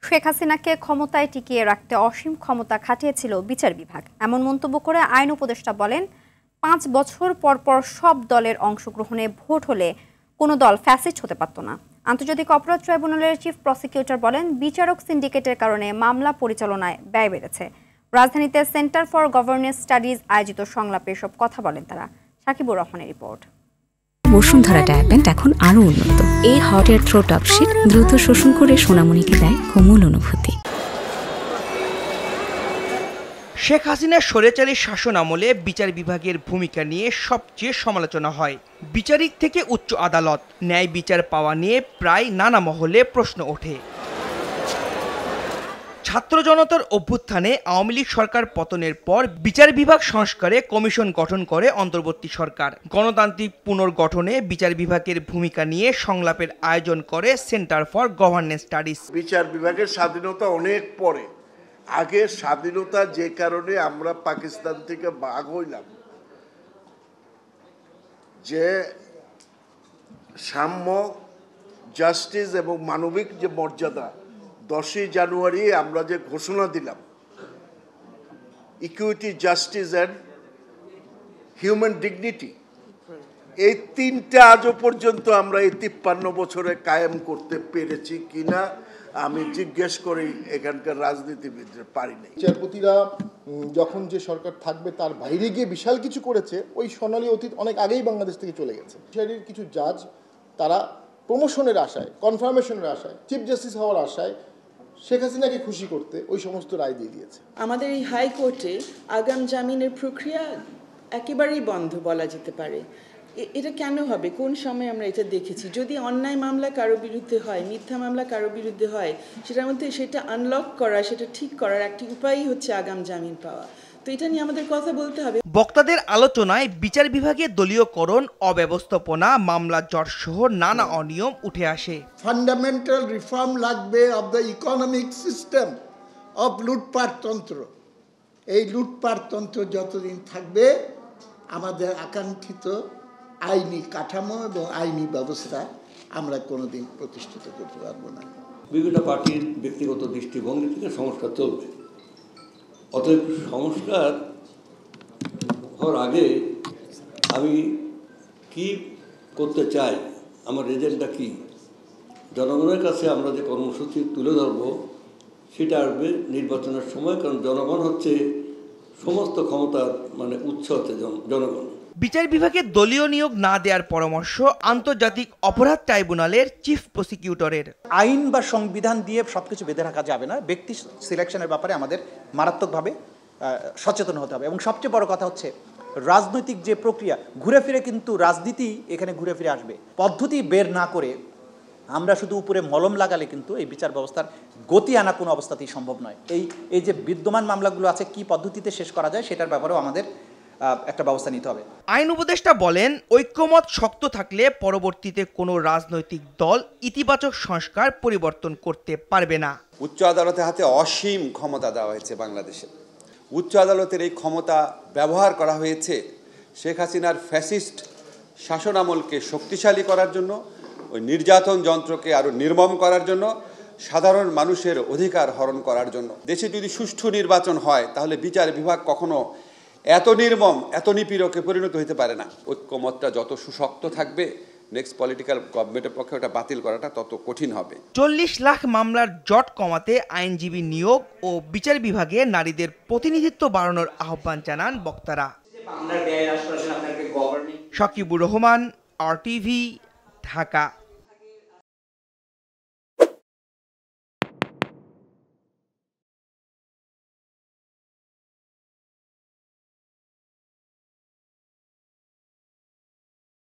শেখ হাসিনাকে ক্ষমতায় টিকিয়ে রাখতে অসীম ক্ষমতা খাটিয়েছিল বিচার বিভাগ, এমন মন্তব্য করে আইন উপদেষ্টা বলেন ৫ বছর পর পর সব দলের অংশগ্রহণে ভোট হলে কোনো দল ফ্যাসিস্ট হতে পারত না। আন্তর্জাতিক অপরাধ ট্রাইব্যুনালের চিফ প্রসিকিউটর বলেন বিচারক সিন্ডিকেটের কারণে মামলা পরিচালনায় ব্যয় বেড়েছে। রাজধানীতে সেন্টার ফর গভর্নেন্স স্টাডিজ আয়োজিত সংলাপে এসব কথা বলেন তারা। সাকিবুর রহমানের রিপোর্ট। বসুন্ধরা ডায়াপেন্ট এখন আরো উন্নত। এই hot air through top sheet দ্রুত শোষণ করে সোনামণিকে দেয় কোমল অনুভূতি। শেখ হাসিনার স্বৈরাচারী শাসন আমলে বিচার বিভাগের ভূমিকা নিয়ে সবচেয়ে সমালোচনা হয়। বিচারিক থেকে উচ্চ আদালত, ন্যায় বিচার পাওয়া নিয়ে প্রায় নানা মহলে প্রশ্ন ওঠে। ছাত্র জনতার অভ্যুত্থানে আওয়ামী লীগ সরকার পতনের পর বিচার বিভাগ সংস্কারে কমিশন গঠন করে অন্তর্বর্তী সরকার। গণতান্ত্রিক পুনর্গঠনে বিচার বিভাগের ভূমিকা নিয়ে সংলাপের আয়োজন করে সেন্টার ফর গভর্নেন্স স্টাডিজ। বিচার বিভাগের স্বাধীনতা অনেক পরে, আগে স্বাধীনতা যে কারণে আমরা পাকিস্তান থেকে ভাগ হইলাম, যে সাম্য, জাস্টিস এবং মানবিক যে মর্যাদা 10ই জানুয়ারি আমরা যে ঘোষণা দিলাম, equity, justice and human dignity, এই তিনটা আজও পর্যন্ত আমরা এই 53 বছরে কায়েম করতে পেরেছি কিনা আমি জিজ্ঞেস করি এখানকার রাজনীতিবিদদের, পারিনি। বিচারপতিরা যখন যে সরকার থাকবে তার বাইরে গিয়ে বিশাল কিছু করেছে, ওই সোনালী অতীত অনেক আগেই বাংলাদেশ থেকে চলে গেছে। বিচারের কিছু জাজ তারা প্রমোশনের আশায়, কনফার্মেশনের আশায়, চিফ জাস্টিস হওয়ার আশায় শেখ হাসিনাকে খুশি করতে ওই সমস্ত রায় দিয়ে দিয়েছে। আমাদের এই হাইকোর্টে আগাম জামিনের প্রক্রিয়া একেবারেই বন্ধ বলা যেতে পারে। এটা কেন হবে? কোন সময় আমরা এটা দেখেছি? যদি অন্যায় মামলা কারো বিরুদ্ধে হয়, মিথ্যা মামলা কারো বিরুদ্ধে হয়, সেটার মধ্যে সেটা আনলক করা, সেটা ঠিক করার একটি উপায়ই হচ্ছে আগাম জামিন পাওয়া। তো এটা নিয়ে আমাদের কথা বলতে হবে। বক্তাদের আলোচনায় বিচার বিভাগের দলীয়করণ, অব্যবস্থাপনা, মামলা জট সহ নানা অনিয়ম উঠে আসে। ফান্ডামেন্টাল রিফর্ম লাগবে of the economic system of লুটপাটতন্ত্র। এই লুটপাটতন্ত্র যতদিন থাকবে আমাদের আকাঙ্ক্ষিত আইনি কাঠামো এবং আইনি ব্যবস্থা আমরা কোনোদিন প্রতিষ্ঠিত করতে পারবো না। বিভিন্ন পার্টির ব্যক্তিগত দৃষ্টিভঙ্গি থেকে সংস্কার চলবে। অতএব সংস্কার হওয়ার আগে আমি কি করতে চাই, আমার এজেন্ডা কি, জনগণের কাছে আমরা যে কর্মসূচি তুলে ধরব সেটা আসবে নির্বাচনের সময়, কারণ জনগণ হচ্ছে সমস্ত ক্ষমতার উৎস হচ্ছে জনগণ। বিচার বিভাগে দলীয় নিয়োগ না দেওয়ার পরামর্শ আন্তর্জাতিক অপরাধ ট্রাইব্যুনালের চিফ প্রসিকিউটরের। আইন বা সংবিধান দিয়ে সবকিছু বেঁধে রাখা যাবে না। ব্যক্তি সিলেকশনের ব্যাপারে আমাদের মারাত্মকভাবে সচেতন হতে হবে। এবং সবচেয়ে বড় কথা হচ্ছে রাজনৈতিক যে প্রক্রিয়া, ঘুরে ফিরে কিন্তু রাজনীতি এখানে ঘুরে ফিরে আসবে। পদ্ধতি বের না করে আমরা শুধু উপরে মলম লাগালে কিন্তু এই বিচার ব্যবস্থার গতি আনা কোনো অবস্থাতেই সম্ভব নয়। এই যে বিদ্যমান মামলাগুলো আছে, কি পদ্ধতিতে শেষ করা যায় সেটার ব্যাপারেও আমাদের একটা ব্যবস্থা নিতে হবে। আইন উপদেষ্টা বলেন, ঐক্যমত শক্ত থাকলে পরবর্তীতে কোনো রাজনৈতিক দল ইতিবাচক সংস্কার পরিবর্তন করতে পারবে না। উচ্চ আদালতের হাতে অসীম ক্ষমতা দেওয়া হয়েছে বাংলাদেশে। উচ্চ আদালতের এই ক্ষমতা ব্যবহার করা হয়েছে শেখ হাসিনার ফ্যাসিস্ট শাসনামলকে শক্তিশালী করার জন্য, ওই নির্যাতন যন্ত্রকে আরও নির্মম করার জন্য, সাধারণ মানুষের অধিকার হরণ করার জন্য। দেশে যদি সুষ্ঠু নির্বাচন হয় তাহলে বিচার বিভাগ কখনো এত নির্মম, এত নিপীড়কে পরিণত হতে পারে না। ঐক্যমতটা যত সুশক্ত থাকবে, নেক্সট পলিটিক্যাল গভর্নমেন্টের পক্ষে ওটা বাতিল করাটা তত কঠিন হবে। 40 লাখ মামলার জট কমাতে আইনজীবী নিয়োগ ও বিচার বিভাগে নারীদের প্রতিনিধিত্ব বাড়ানোর আহ্বান জানান বক্তারা। সাকিবুর রহমান, RTV, ঢাকা।